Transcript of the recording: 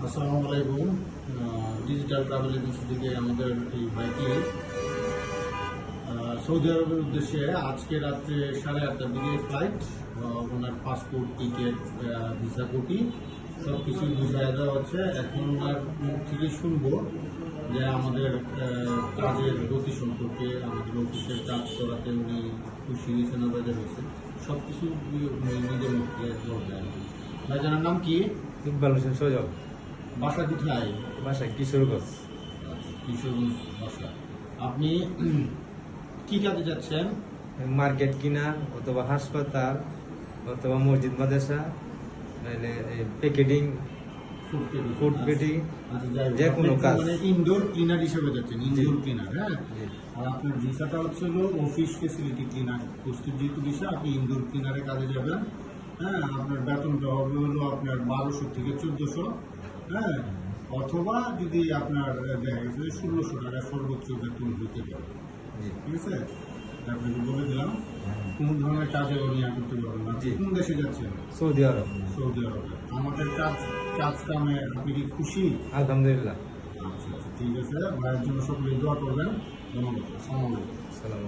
আসসালামু আলাইকুম। Digital travel agency থেকে আমাদের এই বাইকটি সৌদি আরবের উদ্দেশ্যে আজকে রাত্রে 8:30টার দিকে ফ্লাইট। ওনার পাসপোর্ট, টিকিট, ভিসা কপি সব কিছু বুঝাই দেওয়া হচ্ছে। এখন ওনার মুখ থেকে শুনবো যে আমাদের কাজের গতি সম্পর্কে, আমাদের অফিসের কাজ করাতে উনি খুশি হয়েছে না বেজার হয়েছে, সব কিছু উনি নিজের মুখ থেকে বলবেন। ভাইজানের নাম কি? ইকবাল হোসেন সজল। বাসা কোথায়? বাসা কিশোরগঞ্জ। কিশোরগঞ্জ বাসা। আপনি কি কাজে যাচ্ছেন? মার্কেট কিনা অথবা হাসপাতাল অথবা মসজিদ মাদ্রাসা, নাহলে প্যাকেটিং, ফুড পেটি, যে কোনো কাজ। মানে ইনডোর ক্লিনার হিসেবে যাচ্ছেন, ইনডোর ক্লিনার। হ্যাঁ, আর আপনার ভিসাটা হচ্ছে হলো অফিস ফেসিলিটি ক্লিনার পোস্টের যেহেতু ভিসা, আপনি ইনডোর ক্লিনারে কাজে যাবেন। হ্যাঁ, আপনার বেতনটা হবে হলো আপনার 1200 থেকে 1400। হ্যাঁ, অথবা যদি আপনার দেখা গেছে 1600 টাকা সর্বোচ্চ বেতন হতে পারে। ঠিক আছে, আপনাকে বলে দিলাম কোন ধরনের কাজে উনি করতে পারবেন না। কোন দেশে যাচ্ছেন? সৌদি আরব। সৌদি আরবে। আমাদের কাজ কামে আপনি কি খুশি? আলহামদুলিল্লাহ। আচ্ছা, ঠিক আছে। ভাইয়ের জন্য সকলে দোয়া করবেন। ধন্যবাদ। আসসালামু আলাইকুম। সালাম।